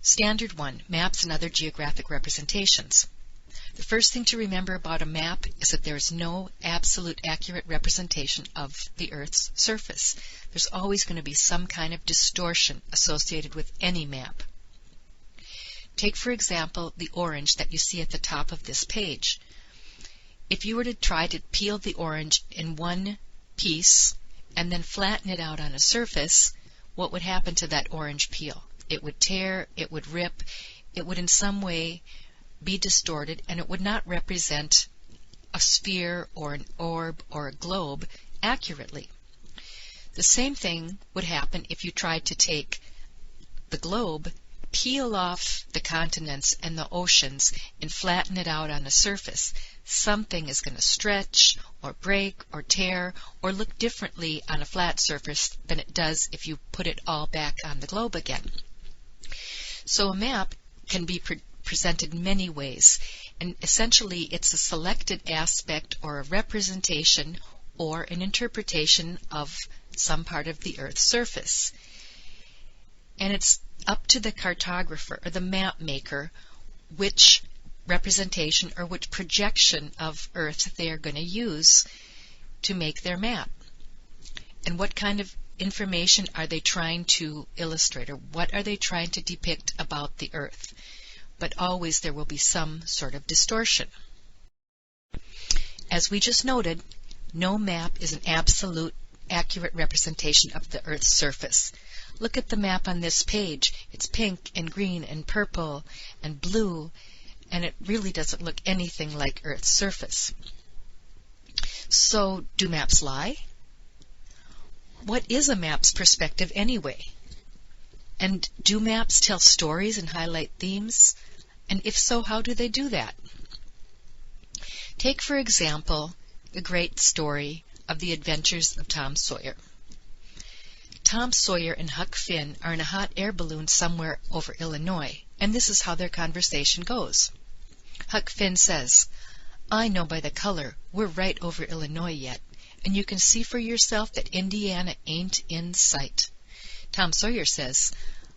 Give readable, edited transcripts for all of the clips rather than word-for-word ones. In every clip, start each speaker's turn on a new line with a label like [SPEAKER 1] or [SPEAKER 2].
[SPEAKER 1] Standard 1, Maps and Other Geographic Representations. The first thing to remember about a map is that there is no absolute accurate representation of the Earth's surface. There's always going to be some kind of distortion associated with any map. Take, for example, the orange that you see at the top of this page. If you were to try to peel the orange in one piece and then flatten it out on a surface, what would happen to that orange peel? It would tear, it would rip, it would in some way be distorted, and it would not represent a sphere or an orb or a globe accurately. The same thing would happen if you tried to take the globe, peel off the continents and the oceans, and flatten it out on a surface. Something is going to stretch or break or tear or look differently on a flat surface than it does if you put it all back on the globe again. So a map can be presented many ways, and essentially it's a selected aspect or a representation or an interpretation of some part of the Earth's surface. And it's up to the cartographer or the map maker which representation or which projection of Earth they are going to use to make their map. And what kind of information are they trying to illustrate, or what are they trying to depict about the Earth? But always there will be some sort of distortion. As we just noted, no map is an absolute accurate representation of the Earth's surface. Look at the map on this page. It's pink and green and purple and blue, and it really doesn't look anything like Earth's surface. So, do maps lie? What is a map's perspective anyway? And do maps tell stories and highlight themes? And if so, how do they do that? Take, for example, the great story of the adventures of Tom Sawyer. Tom Sawyer and Huck Finn are in a hot air balloon somewhere over Illinois, and this is how their conversation goes. Huck Finn says, "I know by the color we're right over Illinois yet, and you can see for yourself that Indiana ain't in sight." Tom Sawyer says,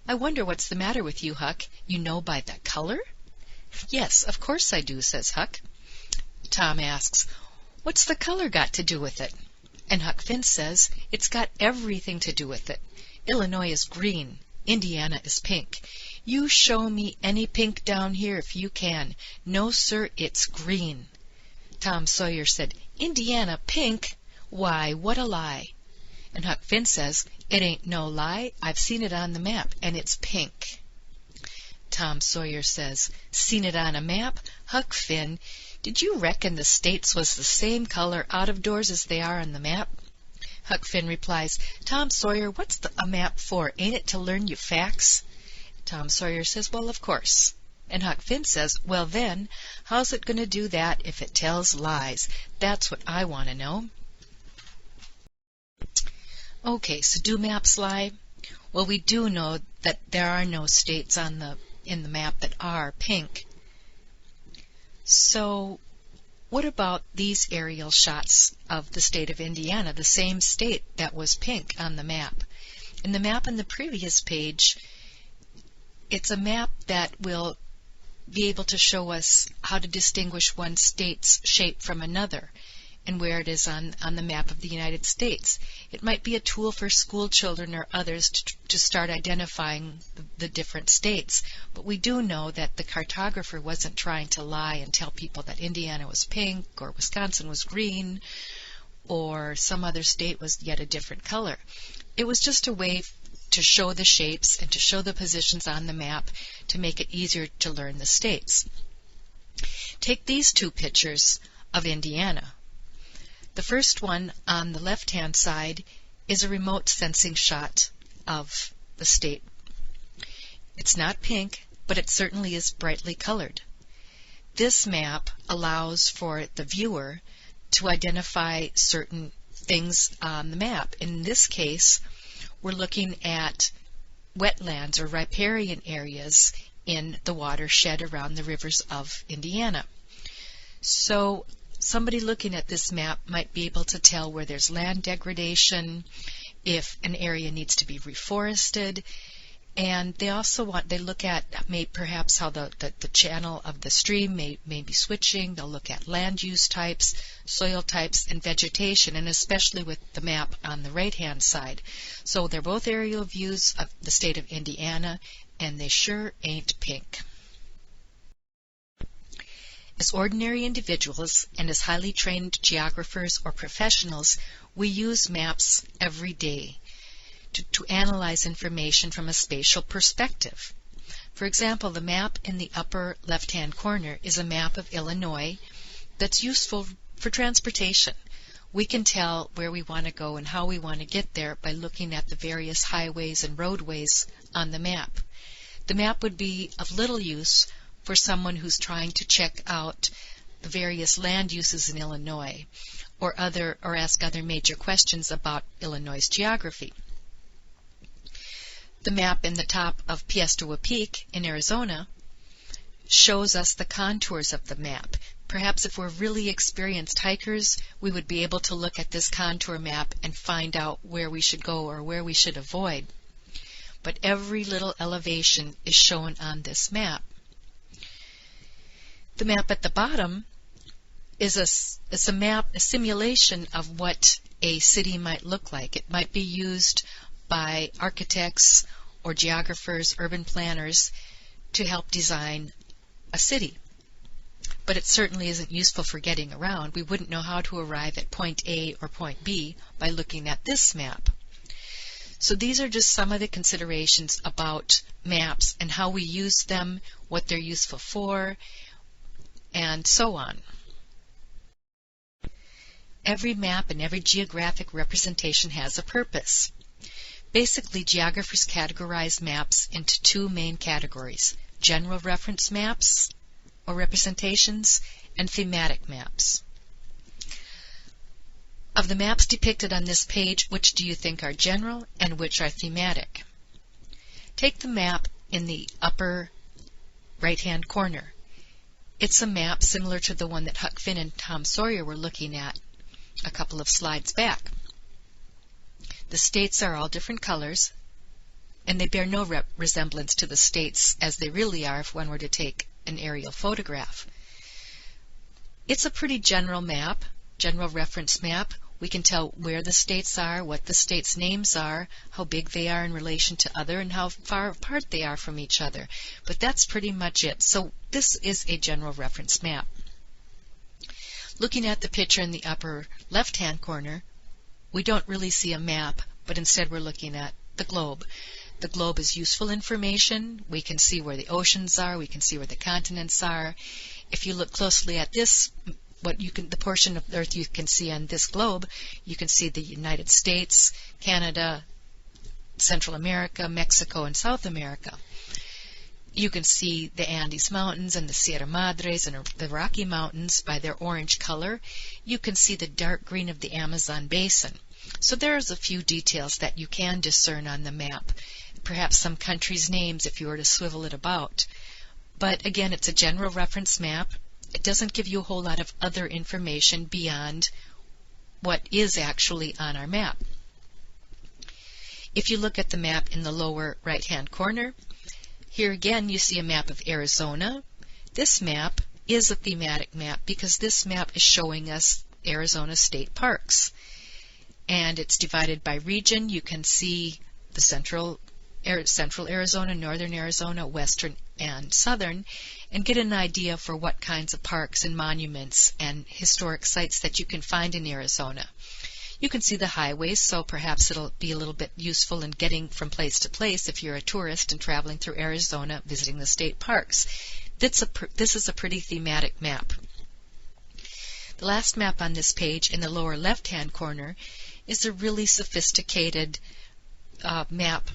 [SPEAKER 1] "I wonder what's the matter with you, Huck. You know by the color?" "Yes, of course I do," says Huck. Tom asks, "What's the color got to do with it?" And Huck Finn says, "It's got everything to do with it. Illinois is green. Indiana is pink. You show me any pink down here if you can. No, sir, it's green." Tom Sawyer said, "Indiana pink? Why, what a lie." And Huck Finn says, "It ain't no lie. I've seen it on the map, and it's pink." Tom Sawyer says, "Seen it on a map? Huck Finn, did you reckon the states was the same color out of doors as they are on the map?" Huck Finn replies, "Tom Sawyer, what's a map for? Ain't it to learn you facts?" Tom Sawyer says, "Well, of course." And Huck Finn says, "Well then, how's it going to do that if it tells lies? That's what I want to know." Okay, so do maps lie? Well, we do know that there are no states in the map that are pink. So what about these aerial shots of the state of Indiana, the same state that was pink on the map? In the map on the previous page, it's a map that will be able to show us how to distinguish one state's shape from another and where it is on the map of the United States. It might be a tool for school children or others to start identifying the different states, but we do know that the cartographer wasn't trying to lie and tell people that Indiana was pink or Wisconsin was green or some other state was yet a different color. It was just a way to show the shapes and to show the positions on the map to make it easier to learn the states. Take these two pictures of Indiana. The first one on the left-hand side is a remote sensing shot of the state. It's not pink, but it certainly is brightly colored. This map allows for the viewer to identify certain things on the map. In this case, we're looking at wetlands or riparian areas in the watershed around the rivers of Indiana. So somebody looking at this map might be able to tell where there's land degradation, if an area needs to be reforested, And they also they look at perhaps how the channel of the stream may be switching. They'll look at land use types, soil types, and vegetation, and especially with the map on the right-hand side. So they're both aerial views of the state of Indiana, and they sure ain't pink. As ordinary individuals and as highly trained geographers or professionals, we use maps every day to analyze information from a spatial perspective. For example, the map in the upper left-hand corner is a map of Illinois that's useful for transportation. We can tell where we want to go and how we want to get there by looking at the various highways and roadways on the map. The map would be of little use for someone who's trying to check out the various land uses in Illinois or ask other major questions about Illinois' geography. The map in the top of Piestewa Peak in Arizona shows us the contours of the map. Perhaps if we're really experienced hikers, we would be able to look at this contour map and find out where we should go or where we should avoid. But every little elevation is shown on this map. The map at the bottom is a simulation of what a city might look like. It might be used by architects or geographers, urban planners, to help design a city. But it certainly isn't useful for getting around. We wouldn't know how to arrive at point A or point B by looking at this map. So these are just some of the considerations about maps and how we use them, what they're useful for, and so on. Every map and every geographic representation has a purpose. Basically, geographers categorize maps into two main categories: general reference maps or representations and thematic maps. Of the maps depicted on this page, which do you think are general and which are thematic? Take the map in the upper right-hand corner. It's a map similar to the one that Huck Finn and Tom Sawyer were looking at a couple of slides back. The states are all different colors, and they bear no resemblance to the states as they really are if one were to take an aerial photograph. It's a pretty general map, general reference map. We can tell where the states are, what the states' names are, how big they are in relation to other, and how far apart they are from each other. But that's pretty much it. So this is a general reference map. Looking at the picture in the upper left-hand corner, we don't really see a map, but instead we're looking at the globe. The globe is useful information. We can see where the oceans are. We can see where the continents are. If you look closely at this, the portion of the Earth you can see on this globe, you can see the United States, Canada, Central America, Mexico, and South America. You can see the Andes Mountains and the Sierra Madres and the Rocky Mountains by their orange color. You can see the dark green of the Amazon basin. So there's a few details that you can discern on the map. Perhaps some countries' names if you were to swivel it about. But again, it's a general reference map. It doesn't give you a whole lot of other information beyond what is actually on our map. If you look at the map in the lower right-hand corner, here again you see a map of Arizona. This map is a thematic map because this map is showing us Arizona state parks. And it's divided by region. You can see the central Arizona, northern Arizona, western and southern, and get an idea for what kinds of parks and monuments and historic sites that you can find in Arizona. You can see the highways, so perhaps it'll be a little bit useful in getting from place to place if you're a tourist and traveling through Arizona visiting the state parks. This is a pretty thematic map. The last map on this page in the lower left-hand corner is a really sophisticated map,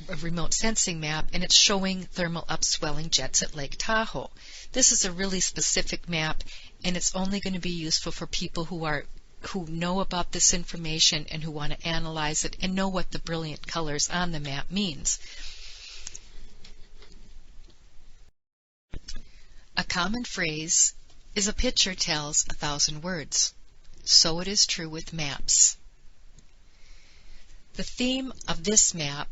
[SPEAKER 1] a remote sensing map, and it's showing thermal upswelling jets at Lake Tahoe. This is a really specific map, and it's only going to be useful for people who know about this information and who want to analyze it and know what the brilliant colors on the map means. A common phrase is a picture tells 1,000 words. So it is true with maps. The theme of this map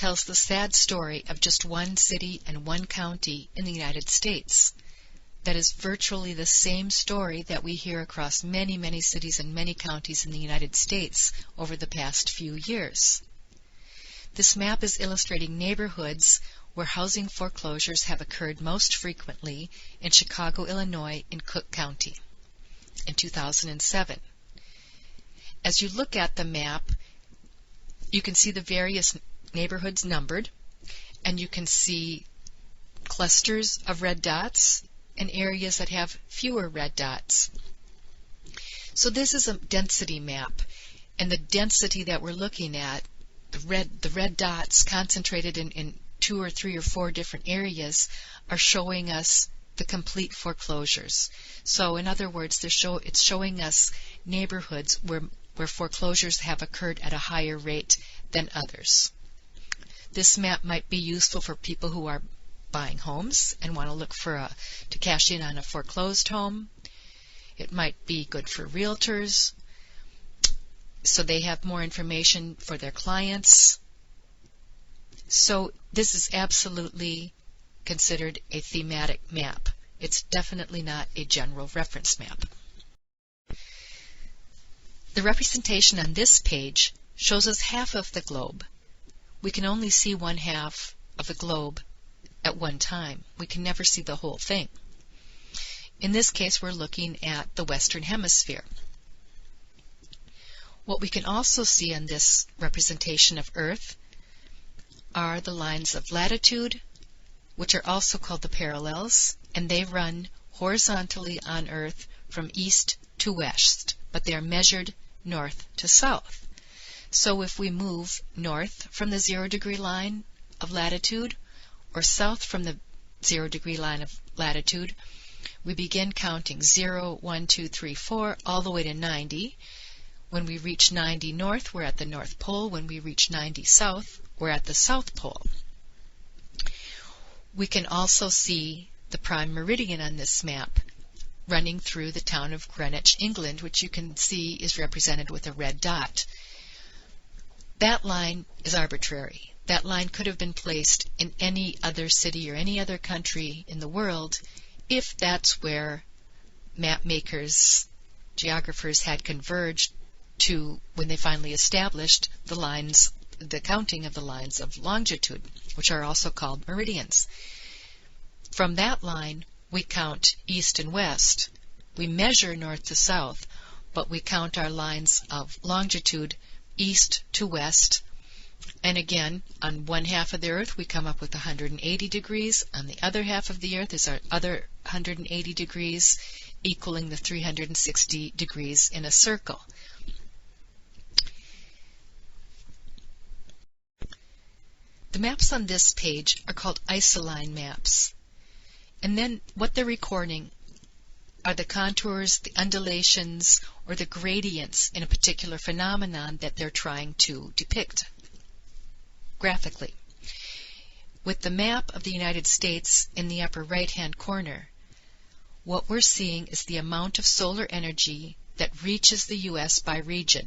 [SPEAKER 1] tells the sad story of just one city and one county in the United States. That is virtually the same story that we hear across many, many cities and many counties in the United States over the past few years. This map is illustrating neighborhoods where housing foreclosures have occurred most frequently in Chicago, Illinois, in Cook County in 2007. As you look at the map, you can see the various neighborhoods numbered, and you can see clusters of red dots and areas that have fewer red dots. So this is a density map, and the density that we're looking at, the red dots concentrated in 2 or 3 or 4 different areas, are showing us the complete foreclosures. So in other words, it's showing us neighborhoods where foreclosures have occurred at a higher rate than others. This map might be useful for people who are buying homes and want to look to cash in on a foreclosed home. It might be good for realtors, so they have more information for their clients. So this is absolutely considered a thematic map. It's definitely not a general reference map. The representation on this page shows us half of the globe. We can only see one half of the globe at one time. We can never see the whole thing. In this case, we're looking at the Western Hemisphere. What we can also see on this representation of Earth are the lines of latitude, which are also called the parallels, and they run horizontally on Earth from east to west, but they are measured north to south. So if we move north from the 0-degree line of latitude or south from the 0-degree line of latitude, we begin counting 0, 1, 2, 3, 4, all the way to 90. When we reach 90 north, we're at the North Pole. When we reach 90 south, we're at the South Pole. We can also see the prime meridian on this map running through the town of Greenwich, England, which you can see is represented with a red dot. That line is arbitrary. That line could have been placed in any other city or any other country in the world if that's where map makers, geographers had converged to when they finally established the lines, the counting of the lines of longitude, which are also called meridians. From that line, we count east and west. We measure north to south, but we count our lines of longitude east to west. And again, on one half of the Earth, we come up with 180 degrees. On the other half of the Earth is our other 180 degrees, equaling the 360 degrees in a circle. The maps on this page are called isoline maps. And then what they're recording are the contours, the undulations, or the gradients in a particular phenomenon that they're trying to depict graphically. With the map of the United States in the upper right-hand corner, what we're seeing is the amount of solar energy that reaches the U.S. by region.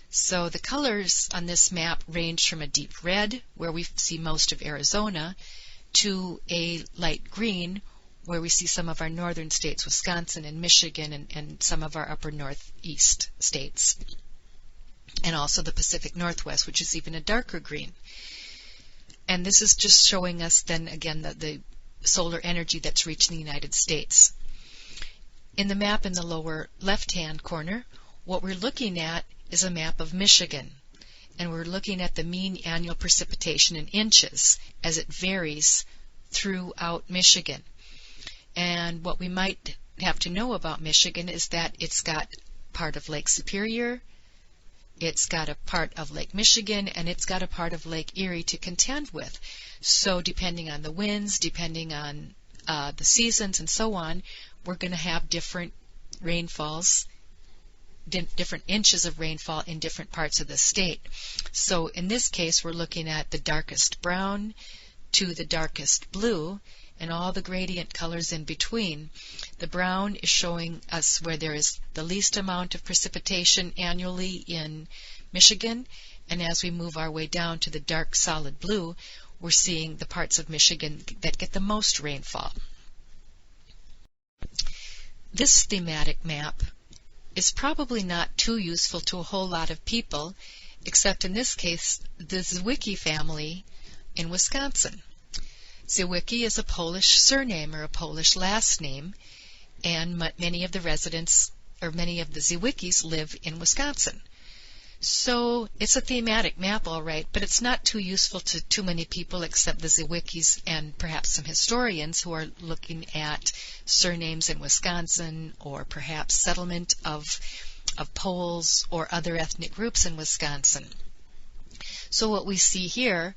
[SPEAKER 1] So the colors on this map range from a deep red, where we see most of Arizona, to a light green, where we see some of our northern states, Wisconsin and Michigan, and some of our upper northeast states, and also the Pacific Northwest, which is even a darker green. And this is just showing us then again the solar energy that's reaching the United States. In the map in the lower left-hand corner, what we're looking at is a map of Michigan, and we're looking at the mean annual precipitation in inches as it varies throughout Michigan. And what we might have to know about Michigan is that it's got part of Lake Superior, it's got a part of Lake Michigan, and it's got a part of Lake Erie to contend with. So depending on the winds, depending on the seasons and so on, we're going to have different rainfalls, different inches of rainfall in different parts of the state. So in this case, we're looking at the darkest brown to the darkest blue, and all the gradient colors in between. The brown is showing us where there is the least amount of precipitation annually in Michigan, And as we move our way down to the dark solid blue, we're seeing the parts of Michigan that get the most rainfall. This thematic map is probably not too useful to a whole lot of people, except in this case, the Zwicky family in Wisconsin. Zwicky is a Polish surname or a Polish last name, and many of the residents, or many of the Zwickis, live in Wisconsin. So it's a thematic map, all right, but it's not too useful to too many people except the Zwickis and perhaps some historians who are looking at surnames in Wisconsin, or perhaps settlement of Poles or other ethnic groups in Wisconsin. So what we see here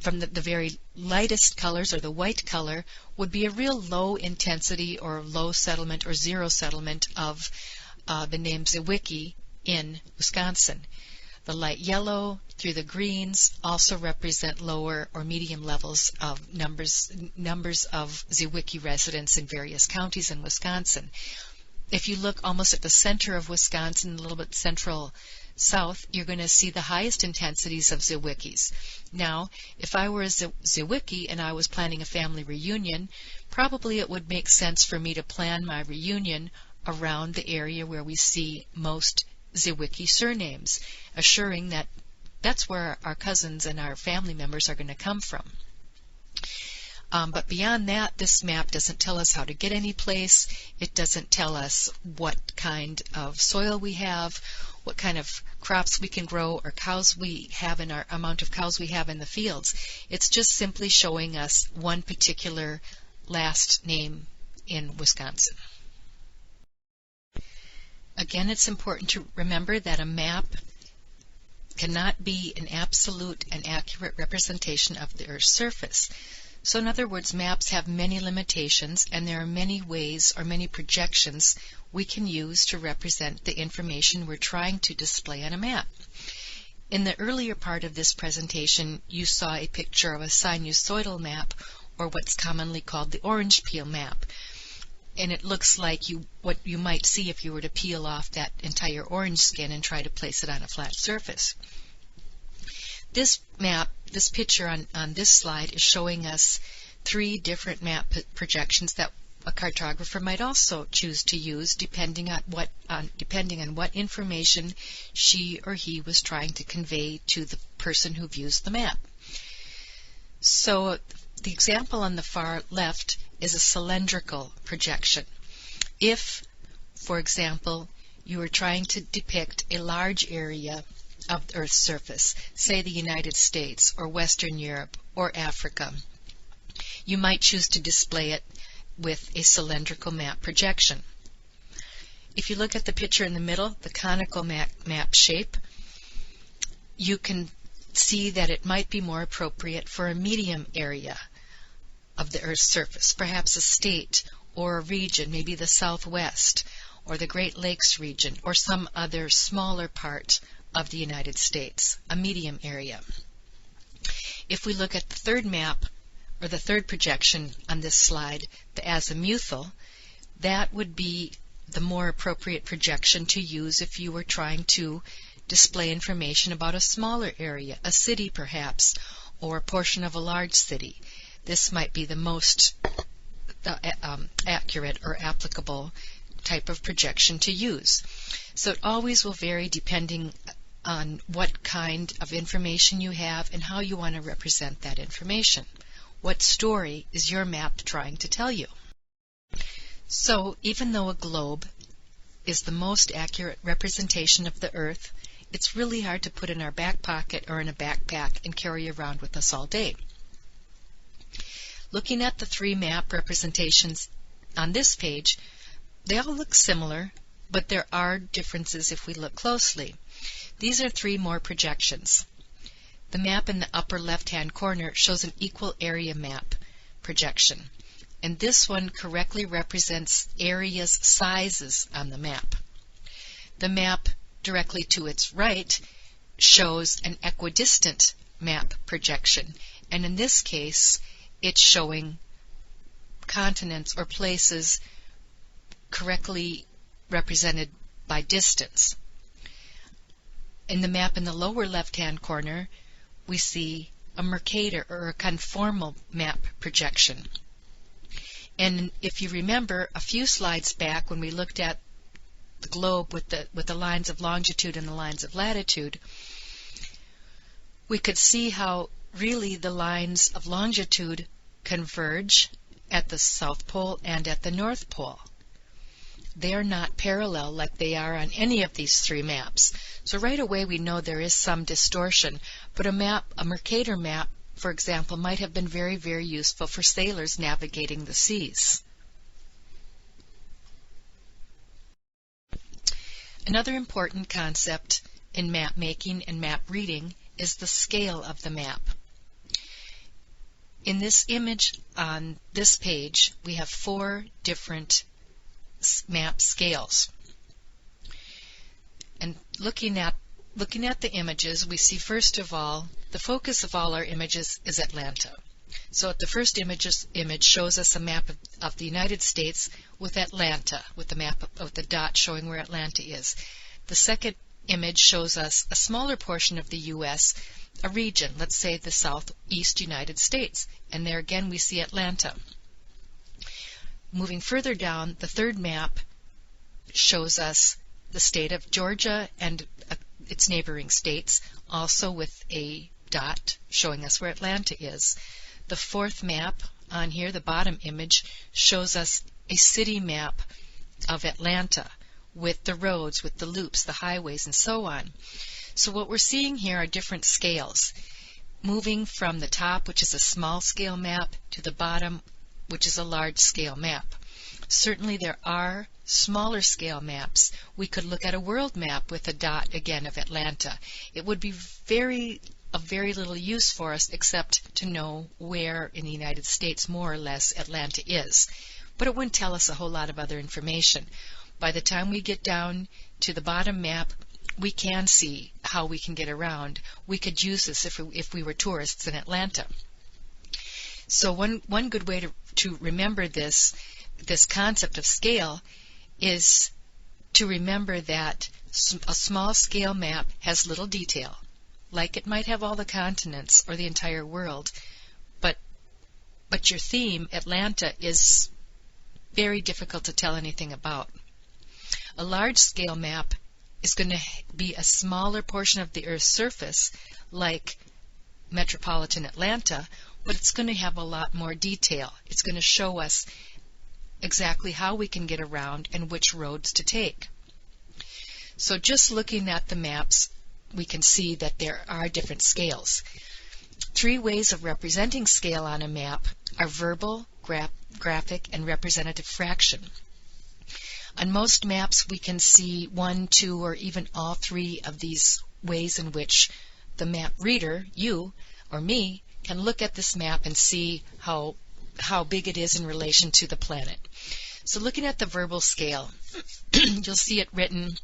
[SPEAKER 1] from the very lightest colors, or the white color, would be a real low intensity or low settlement or zero settlement of the name Zwicky in Wisconsin. The light yellow through the greens also represent lower or medium levels of numbers of Zwicky residents in various counties in Wisconsin. If you look almost at the center of Wisconsin, a little bit central south, you're going to see the highest intensities of Zwickis. Now, if I were a Zwicky and I was planning a family reunion, probably it would make sense for me to plan my reunion around the area where we see most Zwicky surnames, assuring that that's where our cousins and our family members are going to come from. But beyond that, this map doesn't tell us how to get any place. It doesn't tell us what kind of soil we have, what kind of crops we can grow, or cows we have in our amount of cows we have in the fields. It's just simply showing us one particular last name in Wisconsin. Again, it's important to remember that a map cannot be an absolute and accurate representation of the Earth's surface. So in other words, maps have many limitations, and there are many ways or many projections we can use to represent the information we're trying to display on a map. In the earlier part of this presentation, you saw a picture of a sinusoidal map, or what's commonly called the orange peel map. And it looks like what you might see if you were to peel off that entire orange skin and try to place it on a flat surface. This map, this picture on this slide, is showing us 3 different map projections that a cartographer might also choose to use depending on what information she or he was trying to convey to the person who views the map. So the example on the far left is a cylindrical projection. If, for example, you were trying to depict a large area of the Earth's surface, say the United States or Western Europe or Africa, you might choose to display it with a cylindrical map projection. If you look at the picture in the middle, the conical map shape, you can see that it might be more appropriate for a medium area of the Earth's surface, perhaps a state or a region, maybe the Southwest or the Great Lakes region or some other smaller part of the United States, a medium area. If we look at the third map, or the third projection on this slide, the azimuthal, that would be the more appropriate projection to use if you were trying to display information about a smaller area, a city perhaps, or a portion of a large city. This might be the most accurate or applicable type of projection to use. So it always will vary depending on what kind of information you have and how you want to represent that information. What story is your map trying to tell you? So even though a globe is the most accurate representation of the Earth, it's really hard to put in our back pocket or in a backpack and carry around with us all day. Looking at the 3 map representations on this page, they all look similar, but there are differences if we look closely. These are 3 more projections. The map in the upper left-hand corner shows an equal area map projection, and this one correctly represents areas' sizes on the map. The map directly to its right shows an equidistant map projection, and in this case it's showing continents or places correctly represented by distance. In the map in the lower left-hand corner, we see a Mercator or a conformal map projection. And if you remember a few slides back when we looked at the globe with the lines of longitude and the lines of latitude, we could see how really the lines of longitude converge at the South Pole and at the North Pole. They are not parallel like they are on any of these three maps. So right away we know there is some distortion, but a Mercator map, for example, might have been very, very useful for sailors navigating the seas. Another important concept in map making and map reading is the scale of the map. In this image on this page, we have 4 different map scales. And looking at the images, we see first of all, the focus of all our images is Atlanta. So the first image shows us a map of the United States with Atlanta, with the map of the dot showing where Atlanta is. The second image shows us a smaller portion of the U.S., a region, let's say the southeast United States, and there again we see Atlanta. Moving further down, the third map shows us the state of Georgia and its neighboring states, also with a dot showing us where Atlanta is. The fourth map on here, the bottom image, shows us a city map of Atlanta with the roads, with the loops, the highways, and so on. So what we're seeing here are different scales, moving from the top, which is a small scale map, to the bottom, which is a large scale map. Certainly there are smaller scale maps. We could look at a world map with a dot again of Atlanta. It would be of very little use for us except to know where in the United States more or less Atlanta is. But it wouldn't tell us a whole lot of other information. By the time we get down to the bottom map, we can see how we can get around. We could use this if we were tourists in Atlanta. So one good way to remember this concept of scale is to remember that a small scale map has little detail. Like it might have all the continents or the entire world, but your theme, Atlanta, is very difficult to tell anything about. A large scale map is going to be a smaller portion of the Earth's surface, like metropolitan Atlanta, but it's going to have a lot more detail. It's going to show us exactly how we can get around and which roads to take. So just looking at the maps, we can see that there are different scales. 3 ways of representing scale on a map are verbal, graphic, and representative fraction. On most maps, we can see 1, 2, or even all 3 of these ways in which the map reader, you or me, can look at this map and see how big it is in relation to the planet. So looking at the verbal scale, you'll see it written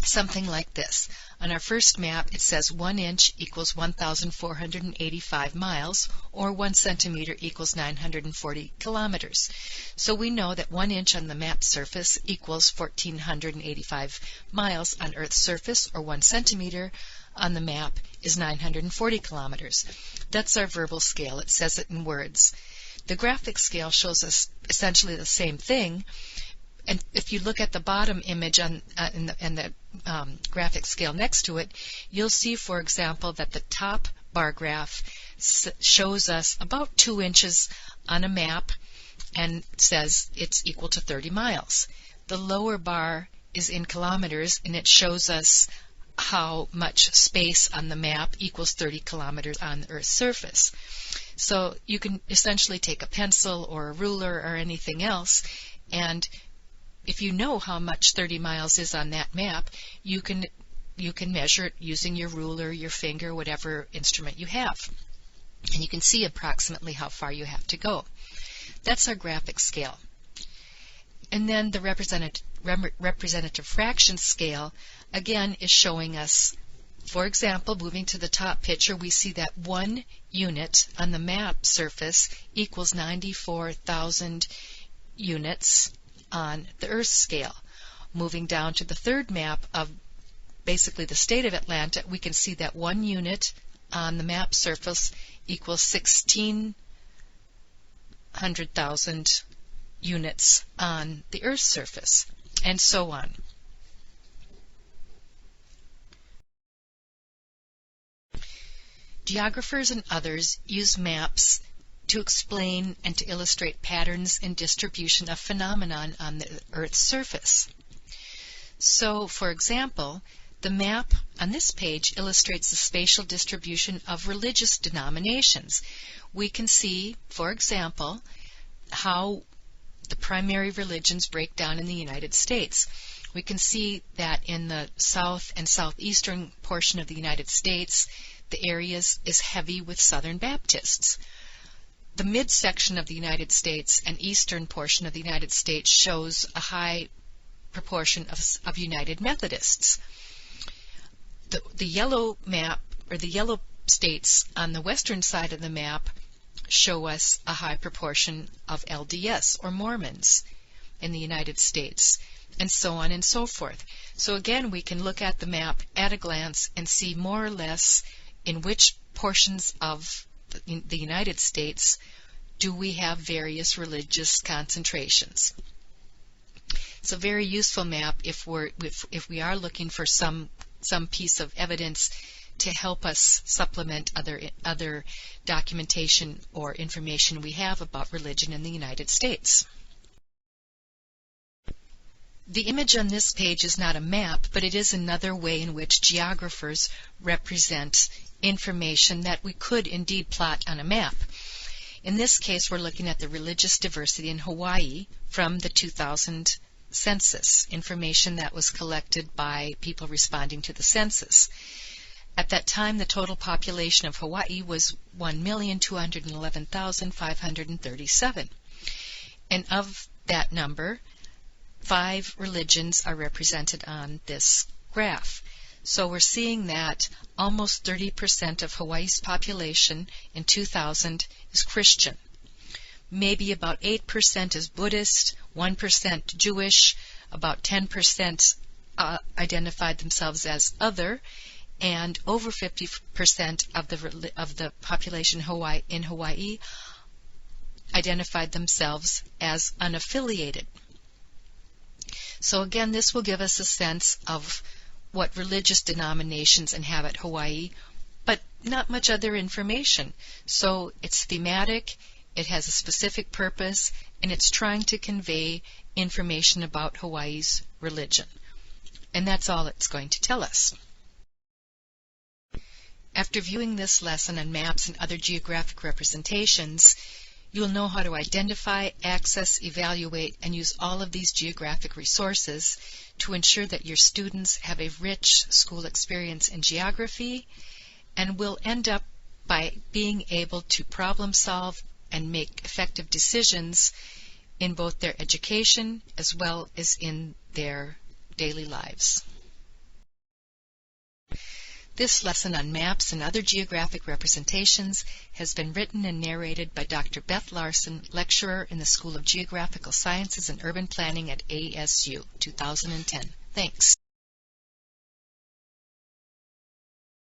[SPEAKER 1] something like this. On our first map, it says 1 inch equals 1,485 miles, or 1 centimeter equals 940 kilometers. So we know that 1 inch on the map surface equals 1,485 miles on Earth's surface, or 1 centimeter on the map is 940 kilometers. That's our verbal scale. It says it in words. The graphic scale shows us essentially the same thing. And if you look at the bottom image and the graphic scale next to it, you'll see, for example, that the top bar graph shows us about 2 inches on a map and says it's equal to 30 miles. The lower bar is in kilometers, and it shows us how much space on the map equals 30 kilometers on the Earth's surface. So you can essentially take a pencil or a ruler or anything else, and if you know how much 30 miles is on that map, you can measure it using your ruler, your finger, whatever instrument you have. And you can see approximately how far you have to go. That's our graphic scale. And then the representative fraction scale, again, is showing us, for example, moving to the top picture, we see that 1 unit on the map surface equals 94,000 units on the Earth scale. Moving down to the third map of basically the state of Atlanta, we can see that 1 unit on the map surface equals 1,600,000 units on the Earth's surface, and so on. Geographers and others use maps to explain and to illustrate patterns and distribution of phenomenon on the Earth's surface. So, for example, the map on this page illustrates the spatial distribution of religious denominations. We can see, for example, how the primary religions break down in the United States. We can see that in the south and southeastern portion of the United States, the area is heavy with Southern Baptists. The midsection of the United States and eastern portion of the United States shows a high proportion of United Methodists. The yellow map, or the yellow states on the western side of the map, show us a high proportion of LDS, or Mormons, in the United States, and so on and so forth. So again, we can look at the map at a glance and see more or less in which portions of the United States do we have various religious concentrations. It's a very useful map if we are looking for some piece of evidence to help us supplement other documentation or information we have about religion in the United States. The image on this page is not a map, but it is another way in which geographers represent information that we could indeed plot on a map. In this case, we're looking at the religious diversity in Hawaii from the 2000 census, information that was collected by people responding to the census. At that time, the total population of Hawaii was 1,211,537. And of that number, 5 religions are represented on this graph. So we're seeing that almost 30% of Hawaii's population in 2000 is Christian. Maybe about 8% is Buddhist, 1% Jewish, about 10% identified themselves as other, and over 50% of the population in Hawaii identified themselves as unaffiliated. So again, this will give us a sense of what religious denominations inhabit Hawaii, but not much other information. So it's thematic, it has a specific purpose, and it's trying to convey information about Hawaii's religion. And that's all it's going to tell us. After viewing this lesson on maps and other geographic representations, you'll know how to identify, access, evaluate, and use all of these geographic resources to ensure that your students have a rich school experience in geography and will end up by being able to problem solve and make effective decisions in both their education as well as in their daily lives. This lesson on maps and other geographic representations has been written and narrated by Dr. Beth Larson, lecturer in the School of Geographical Sciences and Urban Planning at ASU, 2010. Thanks.